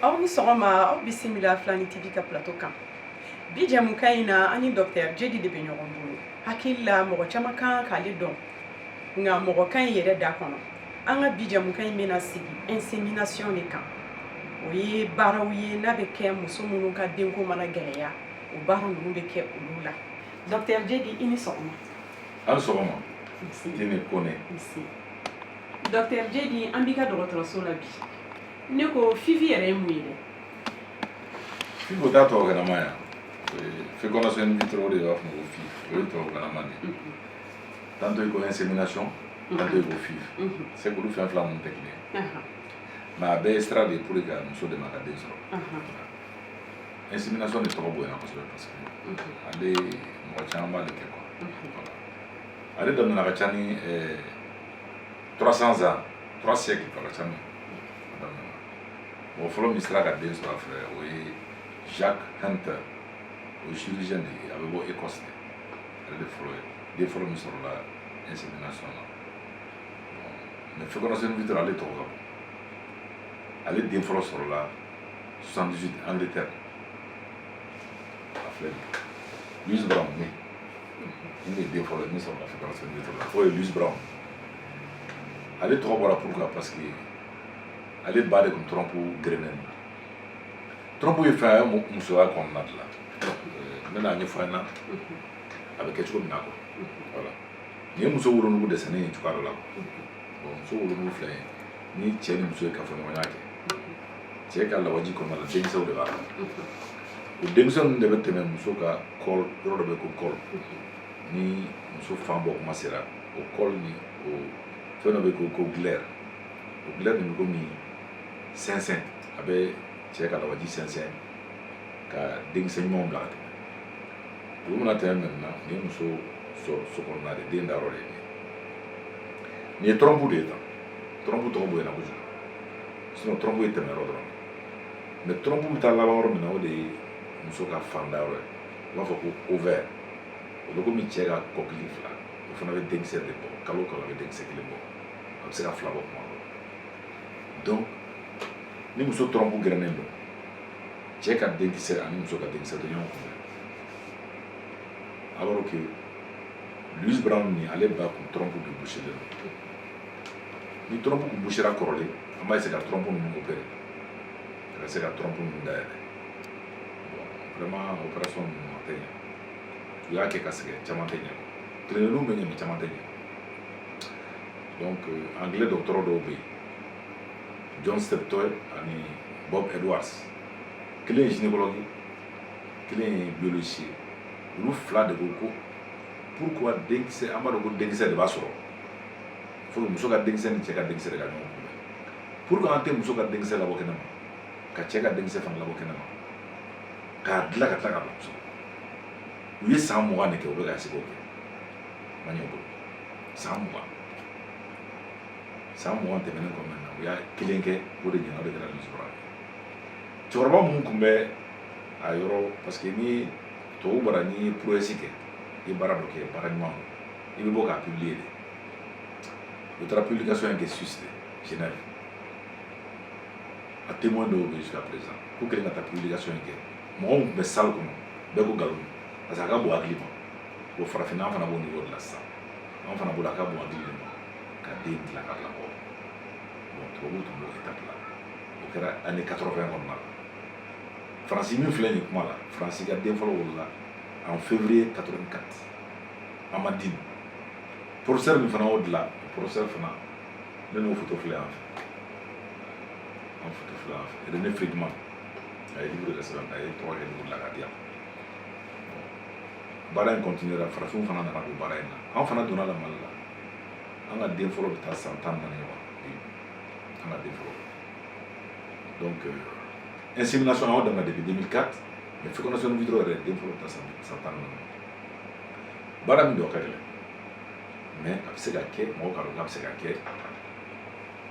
aw ni sɔgɔma aw bisimila Filani TV ka plateau kan bi jɛmukan in na ani Dr Jedi de bɛ ɲɔgɔn bolo hakili la mɔgɔ caman kan k'ale dɔn nka mɔgɔ kan in yɛrɛ da kɔnɔ an ka bi jɛmukan in bɛna sigi insémination de kan o ye baaraw ye n'a bɛ kɛ muso minnu ka denko mana gɛlɛya o baara ninnu bɛ kɛ olu la Dr Jedi i ni sɔgɔma. An sɔgɔma. I ni Kone. Dr Jedi an b'i ka dɔgɔtɔrɔso la bi ne ko Fifi yɛrɛ ye mun ye dɛ? Fifi o t'a tubabukanama yan. Fécondation in vitro de b'a fɔ ko FIV o ye tubabukanama de ye. Tantôt i ko insémination tantôt i ko FIV. C'est que olu fɛn fila ninnu tɛ kelen ye. Mais a bɛɛ ye sira de ye pour que ka muso dɛmɛ ka den sɔrɔ. Insémination de tɔgɔ bonyana kosɛbɛ parce que ale mɔgɔ caman b'ale kɛ quoi. Ale daminɛna ka ca ni 300 ans 3 siècles ka ca ni mɔgɔ fɔlɔ min sera ka den sɔrɔ a fɛ o ye Jacques Hunter o ye chirurgien de ye a bɛ bɔ Écosse de ale de fɔlɔ ye den fɔlɔ min sɔrɔla insémination na mais fécondation in vitro ale tɔgɔ ka bon ale den fɔlɔ sɔrɔla 78 Angleterre a filɛ Louis Brown ne de den fɔlɔ min sɔrɔla fécondation in vitro la o ye Louis Brown ale tɔgɔ bɔra pourquoi parce que ale ba de tun trompe gɛrɛnen na trompe ye fɛn ye musoya kɔnɔna de la n bɛna ɲɛfɔ an na a bɛ kɛ cogo min na quoi voilà nin ye muso wolonugu dɛsɛnen ye cogoya dɔ la bon muso wolonugu filɛ ni cɛ ni muso ye kafoɲɔgɔnya kɛ cɛ ka lawaji kɔnɔna la denkisɛw de b'a la o denkisɛ ninnu de bɛ tɛmɛ muso ka kɔl yɔrɔ dɔ bɛ ko kɔl ni muso fan bɔ kuma sera o kɔl ni o fɛn dɔ bɛ ko glaire o glaire nin bɛ komi sɛnsɛn a bɛ cɛ ka lawaji sɛnsɛn ka denkisɛ ɲumanw bila ka tɛmɛ olu mana tɛmɛ maintenant ni muso sɔrɔ so kɔnɔna de den dayɔrɔ de ye nin ye trompe de ye tan trompe tɔgɔ bonyana kojugu sinon trompe ye tɛmɛyɔrɔ dɔrɔn mais trompe bɛ taa laban yɔrɔ min na o de ye muso ka fan dayɔrɔ ye u b'a fɔ ko ovaire o bɛ komi cɛ ka kɔkili fila o fana bɛ denkisɛ de bɔ kalo o kalo a bɛ denkisɛ kelen bɔ a bɛ se ka fila bɔ kuma dɔ donc ni muso trompe gɛrɛnen don cɛ ka denkisɛ ani muso ka denkisɛ tɛ ɲɔgɔn kunbɛn alors que Louis Brown ni ale ba kun trompe de bouchelen don ni trompe kun bouchera kɔrɔlen an b'a essayer ka trompe ninnu opérer ka se ka trompe ninnu dayɛlɛ bon vraiment opération ninnu a tɛ ɲɛ u y'a kɛ ka sɛgɛn caman tɛ ɲɛ tilenninw bɛ ɲɛ mais caman tɛ ɲɛ donc anglais dɔgɔtɔrɔ dɔw bɛ yen John Steptoe ani Bob Edwards kelen ye gynécologue kelen ye biologiste olu fila de ko ko pourquoi denkisɛ an b'a dɔn ko denkisɛ de b'a sɔrɔ fo muso ka denkisɛ ni cɛ ka denkisɛ de ka ɲɔgɔn kunbɛn pourquoi an tɛ muso ka denkisɛ labɔ kɛnɛma ka cɛ ka denkisɛ fana labɔ kɛnɛma k'a dilan ka tila ka bila muso u ye san 20 de kɛ u bɛ ka se k'o kɛ ma ɲɛ o bolo san 20 tɛmɛnen kɔ maintenant u y'a kelen kɛ o de ɲɛna o de kɛra Louis Brown cɛkɔrɔba minnu tun bɛ a yɔrɔ parce que ni tubabu bara n'i ye prouesse kɛ i ye baara dɔ kɛ baara ɲuman i bɛ bɔ k'a publier de u taara publication in kɛ Suisse de Genève a témoin dɔw bɛ jusqu'à présent k'u kɛlen ka taa publication in kɛ mɔgɔw tun bɛ salle kɔnɔ bɛɛ ko nkalon parce que a ka bon hakili ma o farafinna an fana b'o niveau de la sisan an fana bolo a ka bon hakili de ma ka den dilan ka bila mɔgɔ bon tubabuw tun b'o étape la o kɛra année 80 kɔnɔna la Faransi min filɛ nin kuma la Faransi ka den fɔlɔ wolola en février 84 Amadine professeur min fana y'o dilan professeur fana ne n'o photo filɛ yan fɛ René Friedman a ye livre de sɛbɛn a ye tɔgɔ kɛ livre la k'a di yan baara in continuera farafinw fana nana don baara in na an fana donna la Mali la an ka den fɔlɔ bɛ taa san 14 ɲɔgɔn an ka den fɔlɔ donc insémination an y'o daminɛ depuis 2004 mais fécondation in vitro yɛrɛ den fɔlɔ bɛ taa san 14 baara min don a ka gɛlɛn mais a bɛ se ka kɛ mɔgɔw k'a dɔn k'a bɛ se ka kɛ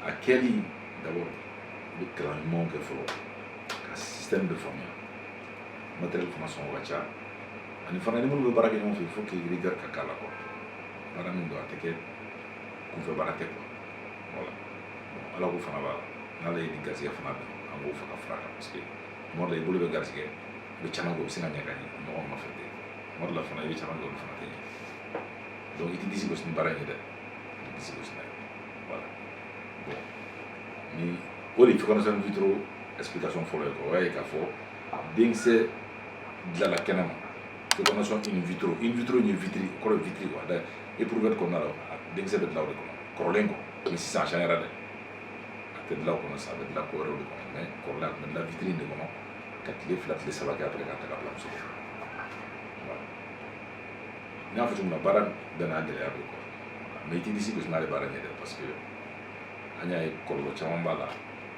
a kɛli d'abord u bɛ kalan ɲumanw kɛ fɔlɔ ka système de faamuya matériel fana sɔngɔ ka ca ani fana ni minnu bɛ baara kɛ ɲɔgɔn fɛ il faut que rigueur ka k'a la quoi baara min don a tɛ kɛ kunfɛ baara tɛ quoi voilà ala ko fana b'a la n'ala ye nin garisɛgɛ fana dɔn an b'o faga fara kan parce que tuma dɔ la i bolo bɛ garisɛgɛ i bɛ caman kɛ o bɛ se ka ɲɛ ka ɲɛ ɲɔgɔn nɔfɛ ten tuma dɔ la fana i bɛ caman kɛ olu fana tɛ ɲɛ donc i tɛ disi gosi ni baara in ye dɛ i tɛ disi gosi n'a ye voilà bon ni o de ye fécondation in vitro explication fɔlɔ ye quoi o y'a ye k'a fɔ denkisɛ dilanla kɛnɛ ma fécondation in vitro ye vitri kɔrɔ ye vitri quoi da éprouvette kɔnɔna la denkisɛ bɛ dilan o de kɔnɔ kɔrɔlen quoi mais sisan a changera dɛ a tɛ dilan o kɔnɔ sisan a bɛ dilan ko wɛrɛw de kɔnɔ mais kɔrɔlen a tun bɛ dilan vitri de kɔnɔ ka tile 2 tile 3 kɛ après k'a ta ka bila muso kɔnɔ voilà n y'a fɔ cogo min na baara bɛɛ n'a gɛlɛya bɛ quoi mais i tɛ disi gosi n'ale baara ɲɛ dɛ parce que an y'a ye kɔlɔlɔ caman b'a la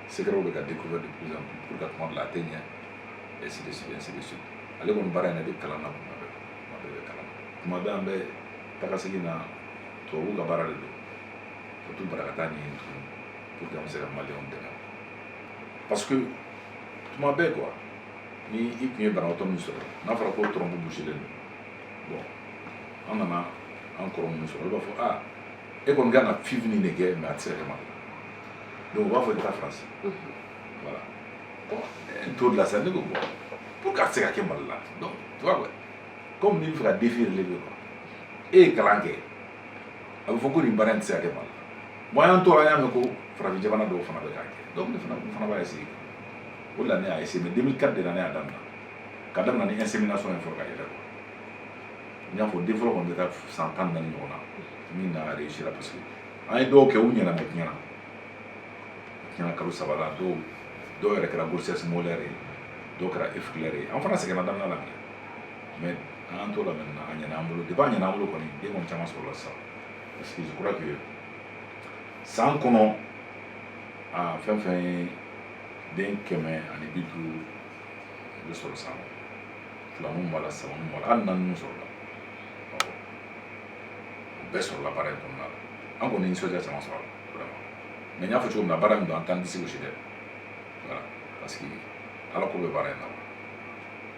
secrets bɛ ka découvert de plus en plus pour que tuma dɔ la a tɛ ɲɛ ainsi de suite ainsi de suite ale kɔni baara in na i bɛ kalan na kuma bɛɛ bɛ kalan tuma bɛɛ an bɛ taga segin na tubabuw ka baara de don surtout barakata ɲɛɲini tuguni pour que an bɛ se ka maliyɛnw dɛmɛ parce que tuma bɛɛ quoi ni i tun ye banabaatɔ min sɔrɔ n'a fɔra ko trompe bouchelen don bon an nana an kɔrɔ minnu sɔrɔ olu b'a fɔ ah e kɔni kan ka fifini de kɛ mais a tɛ se ka kɛ mali la donc u b'a fɔ i ka taa faransi voilà bon n t'o de la sa ne ko bon pour que a tɛ se ka kɛ mali la donc tu vois quoi comme n'i bɛ fɛ ka défi relever quoi e ye kalan kɛ a bɛ fɔ ko nin baara in tɛ se ka kɛ mali la bon an y'an to la an y'a mɛn ko farafin jamana dɔw fana bɛ k'a kɛ donc ne fana b'a essayer o de la ne y'a essayer mais 2004 de la ne y'a daminɛ ka daminɛ ni insémination ye fɔlɔ ka yɛlɛ quoi n y'a fɔ den fɔlɔ kɔni bɛ taa san 14 ɲɔgɔn na min n'a réussir parce que an ye dɔw kɛ u ɲɛna mɛ tiɲɛna kalo 3 la dɔw yɛrɛ kɛra grossesse molaire ye dɔw kɛra œuf ye an fana sɛgɛnna daminɛ la mais an y'an to la maintenant a ɲɛna an bolo depuis a ɲɛna an bolo kɔni den kɔni caman sɔrɔla sisan parce que je crois que san kɔnɔ a fɛn fɛn ye den 150 bɛ sɔrɔ san kɔnɔ 2 mun b'a la 3 mun b'a la hali 4 mun sɔrɔla o bɛɛ sɔrɔla baara in kɔnɔna la an kɔni nisɔndiya caman sɔrɔ a la vraiment mais n y'a fɔ cogo min na baara min don an t'an disi gosi dɛ voilà parce que ala ko bɛ baara in na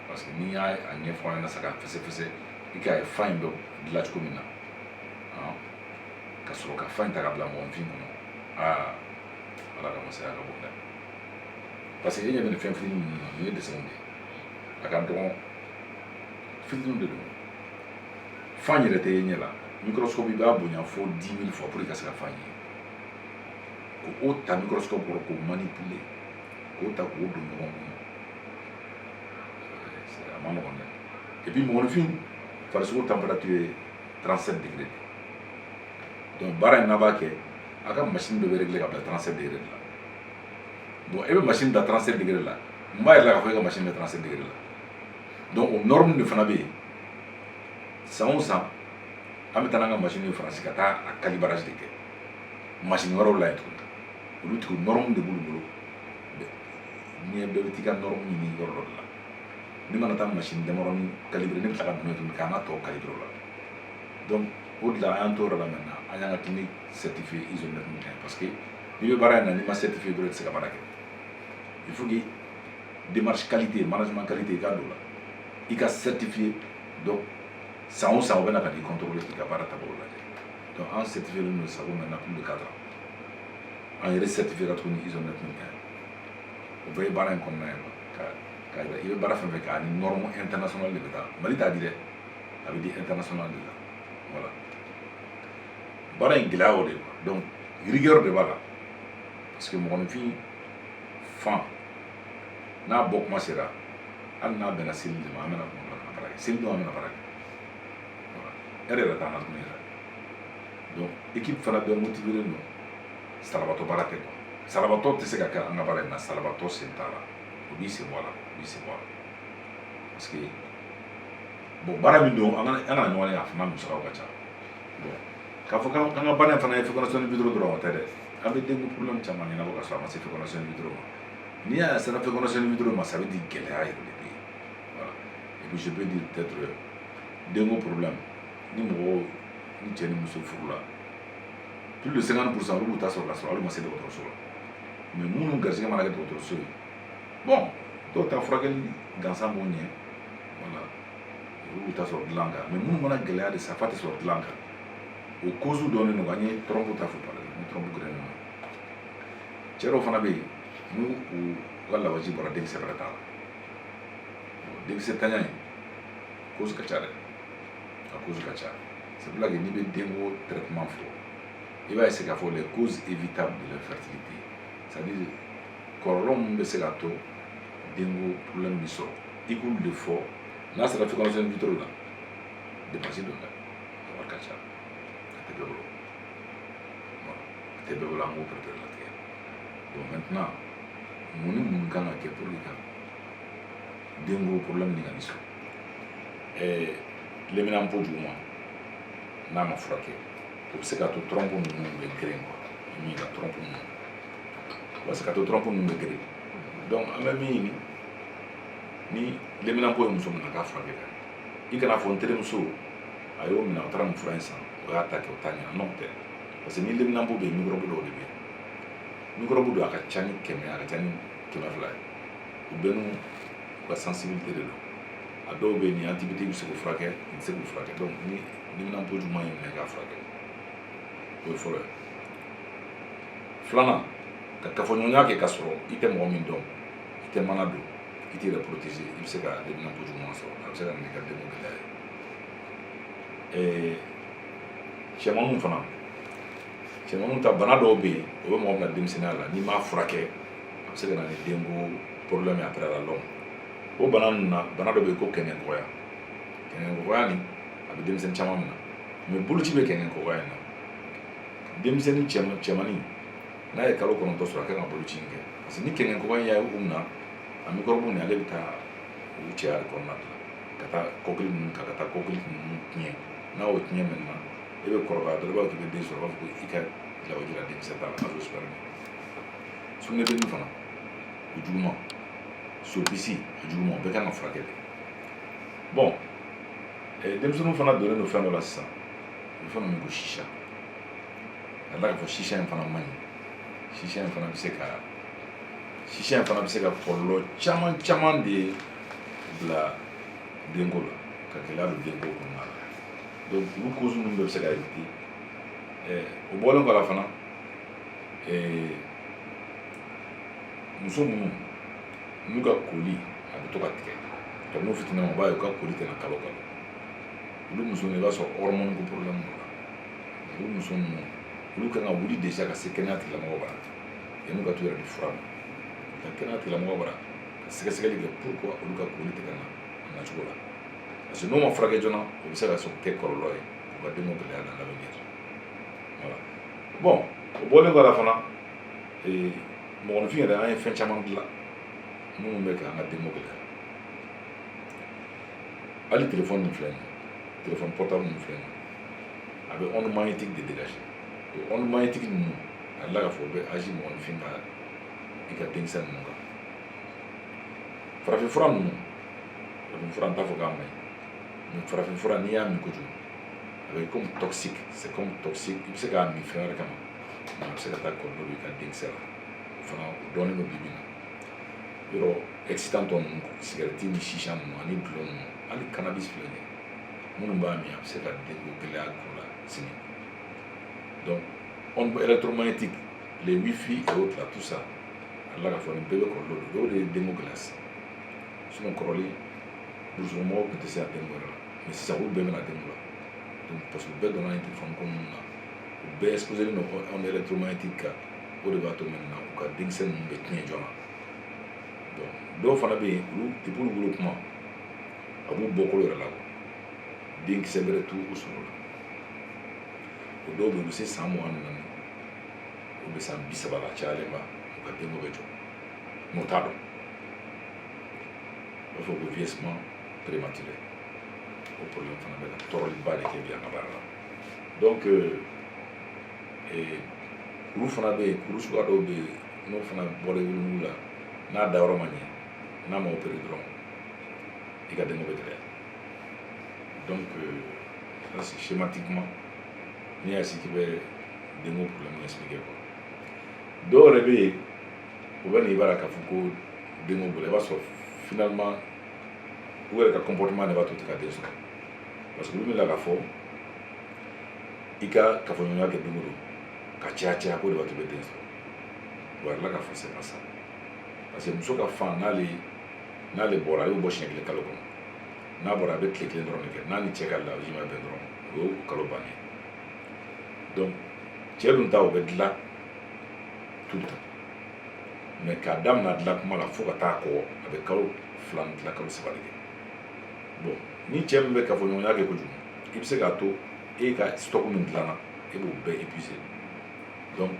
parce que n'i y'a ɲɛfɔ an ɲɛna sa k'a fɛsɛfɛsɛ i k'a ye fa in bɛ dilan cogo min na ka sɔrɔ ka fa in ta ka bila mɔgɔnfin kɔnɔ ala ka masaya ka bon dɛ parce que e ɲɛ bɛ nin fɛn fitinin ninnu na nin ye dessin de ye a ka dɔgɔn fitinin de don fa in yɛrɛ tɛ e ɲɛ la microscope i b'a bonya fo 10 000 fois pour que i ka se ka fa in ye ko o ta microscope kɔrɔ k'o manipuler k'o ta k'o don ɲɔgɔn kɔnɔ a ma nɔgɔn dɛ et puis mɔgɔnfin farisogo température ye 37 degrés donc baara in n'a b'a kɛ a ka machine dɔ bɛ régler ka bila 37 degrés de la bon e bɛ machine da 37 degrés la n b'a yɛrɛ k'a fɔ e ka machine bɛ 37 degrés la donc o norme de fana bɛ yen san o san an bɛ taa n'an ka machine ye faransi ka taa a calibrage de kɛ machine wɛrɛw la yen tuguni olu tigiw norme de b'olu bolo diɲɛ bɛɛ bɛ t'i ka norme ɲini yɔrɔ dɔ de la ne mana taa machine damadɔni calibré ne bɛ tila ka minɛ tuguni k'an ka tɔ calibré o la donc o de la an y'an to yɔrɔ la maintenant an y'an ka clinique certifié ISO 9001 parce que n'i bɛ baara in na n'i ma certifié dɔrɔn i tɛ se ka baara kɛ il faut que démarche qualité management qualité i ka don o la i ka certifié donc san o san o bɛ na ka n'i contrôler k'i ka baara taabolo lajɛ donc an certifié len don ça fait maintenant plus de 4 ans an yɛrɛ certifié ka tuguni ISO 9001 o bɛɛ ye baara in kɔnɔna ye k'a jira i bɛ baara fɛn fɛn kɛ ani norme internationale de bɛ taa mali t'a di dɛ a bɛ di international de la voilà baara in gɛlɛya o de quoi donc rigueur de b'a la parce que mɔgɔninfin fan n'a bɔ kuma sera hali n'a bɛnna seli de ma an bɛna kuma ka baara kɛ seli don an bɛna baara kɛ voilà e yɛrɛ t'an na tuguni yɛrɛ donc équipe fana bɛɛ motivé don salabatɔ baara tɛ quoi salabatɔ tɛ se ka kɛ an ka baara in na salabatɔ sen t'a la o b'i sen bɔ a la o b'i sen bɔ a la parce que bon baara min don an kana ɲɔgɔn ye a fana musakaw ka ca bon k'a fɔ k'an ka baara in fana ye fécondation in vitro dɔrɔn o tɛ dɛ an bɛ denko problème caman ɲɛnabɔ ka sɔrɔ a ma se fécondation in vitro ma n'i y'a sera fécondation in vitro ma ça veut dire gɛlɛya yɛrɛ de bɛ yen voilà et puis je peux dire peut-être denko problème ni mɔgɔ ni cɛ ni muso furula plus de 50% olu b'u ta sɔrɔ ka sɔrɔ hali ma se dɔgɔtɔrɔso la mais minnu garisɛgɛ mana kɛ dɔgɔtɔrɔso ye bon dɔw ta furakɛli gansan b'o ɲɛ voilà olu b'u ta sɔrɔ dilan kan mais minnu mana gɛlɛya de safa tɛ sɔrɔ dilan kan o cause dɔɔnin don an ye trompe ta fɔ par exemple ni trompe gɛrɛ ninnu cɛ dɔw fana bɛ yen n'u wala waji bɔra denkisɛ bɛrɛ t'a la denkisɛ tanya in cause ka ca dɛ a cause ka ca c'est pour ça que n'i bɛ denko traitement fɔ i b'a essayer k'a fɔ les causes évitables de l'infertilité c'est-à-dire kɔlɔlɔ min bɛ se k'a to denko problème bɛ sɔrɔ i k'olu de fɔ n'a sera fécondation in vitro la dépense don dɛ wari ka ca a tɛ bɛɛ bolo a tɛ bɛɛ bolo an b'o préparer latigɛ donc maintenant mun ni mun kan ka kɛ pour que ka denko problème nin ka ni sɔrɔ leminanpo juguman n'a ma furakɛ o bɛ se k'a to trompe ninnu bɛ geren min ka trompe ninnu o bɛ se k'a to trompe ninnu bɛ geren donc an bɛ min ɲini ni leminanpo ye muso minɛ a k'a furakɛ ka i kana fɔ n terimuso a y'o minɛ a taara nin fura in san o y'a ta kɛ o t'a ɲɛna non tɛ parce que ni leminanpo bɛ yen microbe dɔw de bɛ yen microbe dɔ a ka ca ni 100 a ka ca ni 200 ye u bɛɛ n'u ka sensibilité de don a dɔw bɛ yen ni antibiotique bɛ se k'o furakɛ nin tɛ se k'o furakɛ donc ni leminanpo juguman ye minɛ k'a furakɛ o ye fɔlɔ ye filanan ka kafoɲɔgɔnya kɛ k'a sɔrɔ i tɛ mɔgɔ min dɔn i tɛ mana don i t'i yɛrɛ protéger i bɛ se ka leminanpo juguman sɔrɔ a bɛ se ka na n'i ka denko gɛlɛya ye cɛmanninw fana cɛmanninw ta bana dɔw bɛ yen o bɛ mɔgɔ bila denmisɛnninya la n'i m'a furakɛ a bɛ se ka na ni denko problème ye après la longue o bana ninnu na bana dɔ bɛ yen ko kɛngɛkɔgɔya kɛngɛkɔgɔya nin a bɛ denmisɛnnin caman minɛ mais boloci bɛ kɛngɛkɔgɔya in na denmisɛnnin cɛmannin n'a ye kalo 9 sɔrɔ a kan ka boloci in kɛ parce que ni kɛngɛkɔgɔya in y'a ye u minɛ a microbe nin ale bɛ taa u cɛya de kɔnɔna de la ka taa kɔkili ninnu kan ka taa kɔkili ninnu tiɲɛ n'a y'o tiɲɛ maintenant e bɛ kɔrɔbaya dɔrɔn i b'a fɔ k'i bɛ den sɔrɔ i b'a fɔ ko i ka lawaji la denkisɛ t'a la azoospermie sugunɛbilennin fana o juguman sopisi o juguman o bɛɛ kan ka furakɛ de bon denmisɛnninw fana donnen don fɛn dɔ la sisan o ye fɛn dɔ min ko shisha ka tila k'a fɔ shisha in fana man ɲi shisha in fana bɛ se ka kɔlɔlɔ caman de bila denko la ka gɛlɛya don denko kɔnɔna la donc olu cause ninnu bɛɛ bɛ se ka éviter o bɔlen kɔ la fana muso minnu n'u ka koli a bɛ to ka tigɛ kabini u fitinin ma o b'a ye u ka koli tɛna kalo olu muso ninnu i b'a sɔrɔ hormone ko problème b'u la olu muso ninnu olu kan ka wuli déjà ka se kɛnɛya tigilamɔgɔw bara yan'u ka t'u yɛrɛ di fura ma ka kɛnɛya tigilamɔgɔw bara ka sɛgɛsɛgɛli kɛ pourquoi olu ka koli tɛ ka na a nacogo la parce que n'o ma furakɛ joona o bɛ se ka kɛ kɔlɔlɔ ye u ka denko gɛlɛya dans l'avenir voilà bon o bɔlen kɔ la fana mɔgɔninfin yɛrɛ an ye fɛn caman dilan minnu bɛ k'an ka denko gɛlɛya hali téléphone nin filɛ nin ye téléphone portable nin filɛ nin ye a bɛ onde magnétique de dégager o onde magnétique ninnu a tila k'a fɔ o bɛ agi mɔgɔninfin ka i ka denkisɛ ninnu kan farafinfura ninnu farafinfura n t'a fɔ k'a maɲi mais farafinfura n'i y'a min kojugu a bɛ comme toxique c'est comme toxique i bɛ se k'a min fɛn wɛrɛ kama mais a bɛ se ka taa kɔlɔlɔ don i ka denkisɛ la o fana o dɔɔnin don bi-bi in na yɔrɔ excitant tɔ ninnu cigarette ni shisha ninnu ani dulɔ ninnu hali cannabis filɛ nin ye minnu b'a min a bɛ se ka denko gɛlɛya k'u la sini donc onde électromagnétique les wifi et autres là tout ça a tila k'a fɔ nin bɛɛ bɛ kɔlɔlɔ don dɔw de ye denko gɛlɛya sinon kɔrɔlen burusukɔnɔmɔgɔw tun tɛ se a denko yɛrɛ la mais sisan olu bɛɛ bɛna denko la donc parce que u bɛɛ donna ni téléphone ko ninnu na u bɛɛ exposé don onde électromagnétique kan o de b'a to maintenant u ka denkisɛ ninnu bɛ tiɲɛ joona donc dɔw fana bɛ yen olu depuis olu wolo kuma a b'u bɔkolo yɛrɛ la denkisɛ bɛrɛ t'u sɔrɔ la o dɔw bɛ yen u bɛ se san 24 u bɛ san 30 la cayalenba u ka denko bɛ jɔ mais u t'a dɔn u b'a fɔ ko vieillissement prématuré o problème fana bɛ ka tɔɔrɔliba de kɛ bi an ka baara la donc kuru fana bɛ yen kuru suguya dɔw bɛ yen n'o fana bɔra i wolonugu la n'a dayɔrɔ ma ɲɛ n'a ma opéré dɔrɔn i ka denko bɛ gɛlɛya donc ça c'est schématiquement n'i y'a essayer k'i bɛ denko problème expliquer quoi dɔw yɛrɛ bɛ yen u bɛ n'i bara k'a fɔ ko denko gɛlɛya i b'a sɔrɔ finalement u yɛrɛ ka comportement de b'a to u tɛ ka den sɔrɔ parce que olu bɛ la k'a fɔ i ka kafoɲɔgɔnya kɛ don o don ka caya ko de b'a to i bɛ den sɔrɔ u yɛrɛ la k'a fɔ c'est pas ça parce que muso ka fan n'ale bɔra ale bɛ bɔ siɲɛ kelen kalo kɔnɔ n'a bɔra a bɛ tile kelen dɔrɔn de kɛ n'a ni cɛ ka laji ma bɛn dɔrɔn o y'o kalo bannen donc cɛ dun ta o bɛ dilan tout le temps mais k'a daminɛ dilan kuma la fo ka taa kɔgɔ a bɛ kalo 2 ni tila kalo 3 de kɛ bon ni cɛ min bɛ kafoɲɔgɔnya kɛ kojugu i bɛ se k'a to e ka stock min dilanna e b'o bɛɛ épuiser donc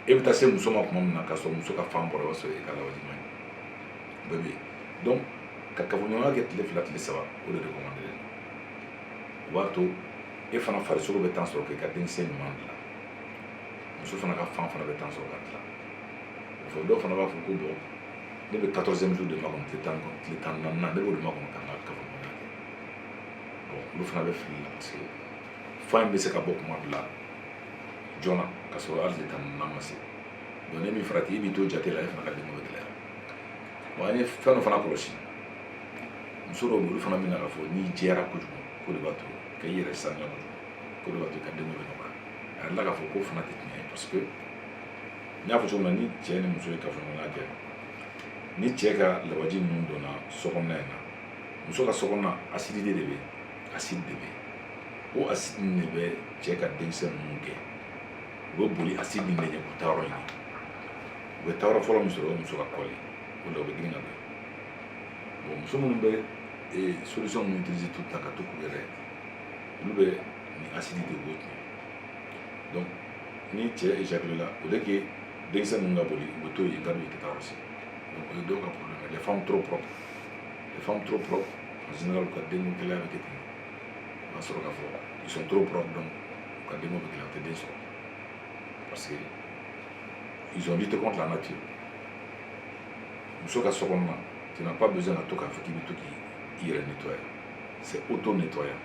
e bɛ taa se muso ma tuma min na k'a sɔrɔ muso ka fan bɔra o b'a sɔrɔ e ka lawaji man ɲi bɛɛ bɛ yen donc ka kafoɲɔgɔnya kɛ tile 2 tile 3 o de recommandé o b'a to e fana farisogo bɛ temps sɔrɔ k'i ka denkisɛ ɲuman dilan muso fana ka fan fana bɛ temps sɔrɔ ka dilan o fɔ dɔw fana b'a fɔ ko bon ne bɛ 14e jour de makɔnɔ tile 14 ne b'o de makɔnɔ ka n ka kafoɲɔgɔnya kɛ bon olu fana bɛ fili la parce que fan in bɛ se ka bɔ kuma dɔ la joona ka sɔrɔ hali tile 14 ma se donc ne min farati i b'i to jate la e fana ka denko bɛ gɛlɛya bon an ye fɛn dɔ fana kɔlɔsi muso dɔw bɛ olu fana mina k'a fɔ n'i jɛra kojugu ko de b'a to ka i yɛrɛ sanuya kojugu ko de b'a to i ka denko bɛ nɔgɔya a yɛrɛ la k'a fɔ ko fana tɛ tiɲɛ ye parce que n y'a fɔ cogo min na ni cɛ ni muso ye kafoɲɔgɔnya kɛ ni cɛ ka lawaji ninnu donna sokɔnɔna in na muso ka sokɔnɔna acidité de bɛ yen acide de bɛ yen o acide de bɛ cɛ ka denkisɛ ninnu gɛn u bɛ boli acide nin de ɲɛ k'u taa yɔrɔ ɲini u bɛ taa yɔrɔ fɔlɔ min sɔrɔ o ye muso ka kɔli o la u bɛ girin ka bɛn bon muso minnu bɛ solution ninnu utiliser tout le temps ka to k'u yɛrɛ olu bɛ ni acide de b'o tiɲɛ donc ni cɛ éjaculé la au lieu que denkisɛ ninnu ka boli u bɛ to yen ka don i ka taa yɔrɔ si donc o ye dɔw ka problème les femmes trop propres en général u ka denko gɛlɛya bɛ kɛ ten o b'a sɔrɔ k'a fɔ ils sont trop propres donc u ka denko bɛ gɛlɛya u tɛ den sɔrɔ parce que ils ont lutté contre la nature muso ka so kɔnɔna tu n'as pas besoin ka to k'a fɔ k'i bɛ to k'i yɛrɛ nettoyer c'est auto nettoyant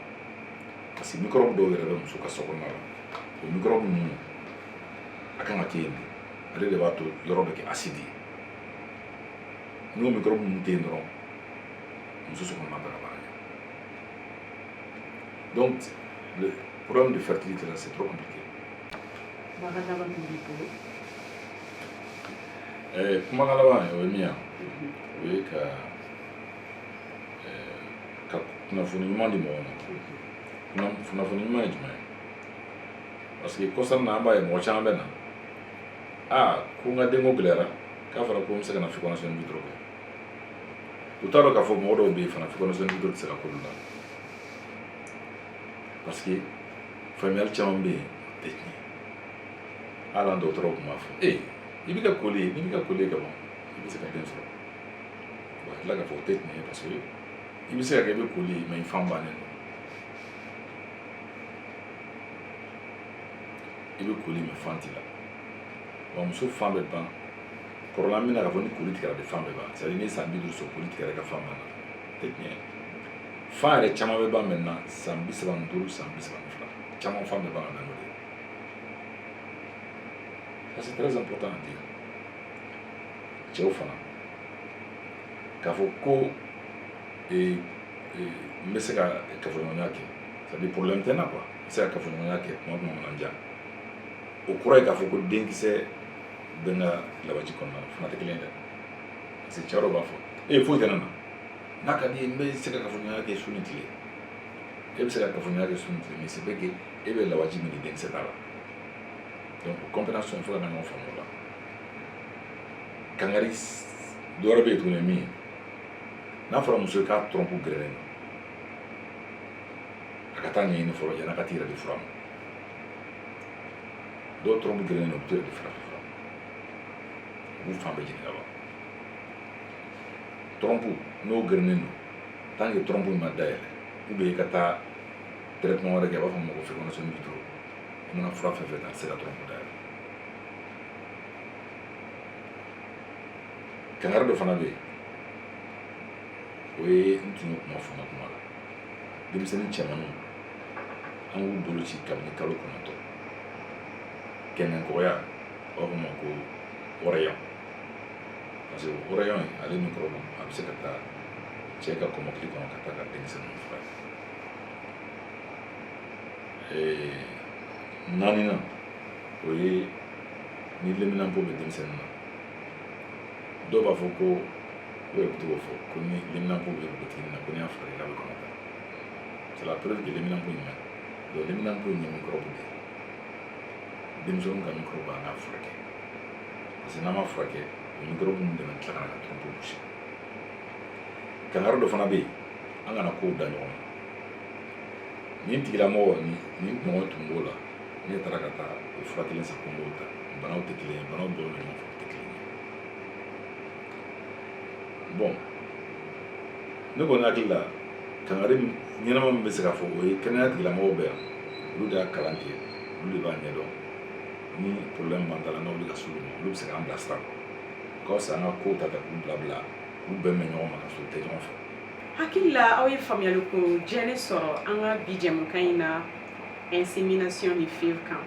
parce que microbe dɔw yɛrɛ bɛ muso ka so kɔnɔna la o microbe ninnu a kan ka kɛ yen de ale de b'a to yɔrɔ bɛ kɛ acide ye n'o microbe ninnu tɛ yen dɔrɔn muso so kɔnɔna bɛ ka baara kɛ donc le problème de fertilité là c'est trop compliqué. Kumakan laban min b'i bolo? Kumakan laban o ye min ye o ye ka kunnafoni ɲuman di mɔgɔw ma kunnafoni ɲuman ye jumɛn ye parce que kɔsan na an b'a ye mɔgɔ caman bɛ na ko n ka denko gɛlɛyara k'a fɔra ko n bɛ se ka na fécondation in vitro kɛ u t'a dɔn k'a fɔ mɔgɔ dɔw bɛ yen fana fécondation in vitro tɛ se ka k'olu la parce que faamuyali caman bɛ yen o tɛ tiɲɛ hali an dɔgɔtɔrɔw tun b'a fɔ i bɛ ka koli ye n'i bɛ ka koli ye ka ban i bɛ se ka den sɔrɔ wa a tila k'a fɔ o tɛ tiɲɛ ye parce que i bɛ se ka kɛ i bɛ koli ye mais i fan bannen don i bɛ koli mais fan t'i la wa muso fan bɛ ban kɔrɔla min na k'a fɔ ni koli tigɛra de fan bɛ ban c'est à dire n'i ye san 50 sɔrɔ koli tigɛra i ka fan banna o tɛ tiɲɛ ye fan yɛrɛ caman bɛ ban maintenant san 35 san 32 caman fan bɛ ban ka na n'o de ye. Ça c'est très important à dire. Cɛw fana k'a fɔ ko n bɛ se ka kafoɲɔgɔnya kɛ c'est à dire problème tɛ n na quoi n bɛ se ka kafoɲɔgɔnya kɛ tuma mana diya o kɔrɔ ye k'a fɔ ko denkisɛ bɛ n ka lawaji kɔnɔna na o fana tɛ kelen ye dɛ parce que cɛ dɔw b'a fɔ foyi tɛ ne na n'a ka di ye n bɛ se ka kafoɲɔgɔnya kɛ su ni tile e bɛ se ka kafoɲɔgɔnya kɛ su ni tile mais c'est vrai que e bɛ lawaji min di denkisɛ t'a la donc compréhension il faut ka ɲɔgɔn faamu o la kangari dɔ wɛrɛ bɛ yen tuguni min ye n'a fɔra muso ye k'a trompe gɛrɛlen don a ka taa ɲɛɲini fɔlɔ yan'a ka t'i yɛrɛ di fura ma dɔw trompe gɛrɛlen don u bɛ t'u yɛrɛ di farafin fura ma u b'u fan bɛɛ jeni ka ban trompe n'o gɛrɛlen don tant que trompe in ma dayɛlɛ ou bien i ka taa traitement wɛrɛ kɛ a b'a fɔ ma ko fécondation in vitro i mana fura fɛn fɛn ta a tɛ se ka trompe dayɛlɛ kangari dɔ fana bɛ yen o ye n tun ye kuma fɔ n ka kuma la denmisɛnnin cɛmanninw an k'u bolo ci kabini kalo 9 kɛmɛnkɔgɔya u b'a fɔ o ma ko oreillon parce que oreillon in ale microbe a bɛ se ka taa cɛ ka kɔmɔkili kɔnɔ ka taa ka denkisɛ ninnu faga naaninan o ye ni leminanpo bɛ denmisɛnnin na dɔw b'a fɔ ko o yɛrɛ bɛ to k'o fɔ ko ni liminanpo bɛ butigi na ko n'i y'a furakɛ k'a bɛ kɔnɔ ta c'est la preuve que liminanpo in maɲi donc liminanpo in ye microbe de ye denmisɛnninw ka microbe an k'a furakɛ parce que n'an m'a furakɛ o microbe ninnu de bɛ tila ka na ka trompe boucher kangari dɔ fana bɛ yen an kana kow da ɲɔgɔn na nin tigilamɔgɔ nin ɲɔgɔn tun b'o la ne taara ka taa o fura kelen san ko n b'o ta banaw tɛ kelen ye banaw dɔw bɛ ɲɔgɔn fɛ o tɛ kelen ye bon ne kɔni hakili la kangari ɲɛnama min bɛ se ka fɔ o ye kɛnɛya tigilamɔgɔw bɛ yan olu de y'a kalan kɛ olu de b'a ɲɛdɔn ni problème b'an ta la n'aw bɛ ka s'olu ma olu bɛ se k'an bilasira ka fisa an ka kow ta k'u bila k'u bɛn bɛn ɲɔgɔn ma ka sɔrɔ u tɛ ɲɔgɔn fɛ. hakili la aw ye faamuyali ko jɛlen sɔrɔ an ka bi jɛmukan in na insémination ni FIV kan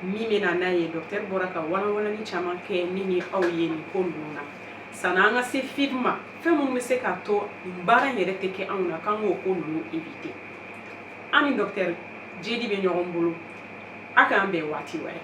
min bɛ na n'a ye docteur bɔra ka walawalali caman kɛ ne ni aw ye nin ko ninnu na sanni an ka se FIV ma fɛn minnu bɛ se k'a to nin baara in yɛrɛ tɛ kɛ anw na k'an k'o ko ninnu éviter an ni docteur Jedi bɛ ɲɔgɔn bolo a k'an bɛn waati wɛrɛ.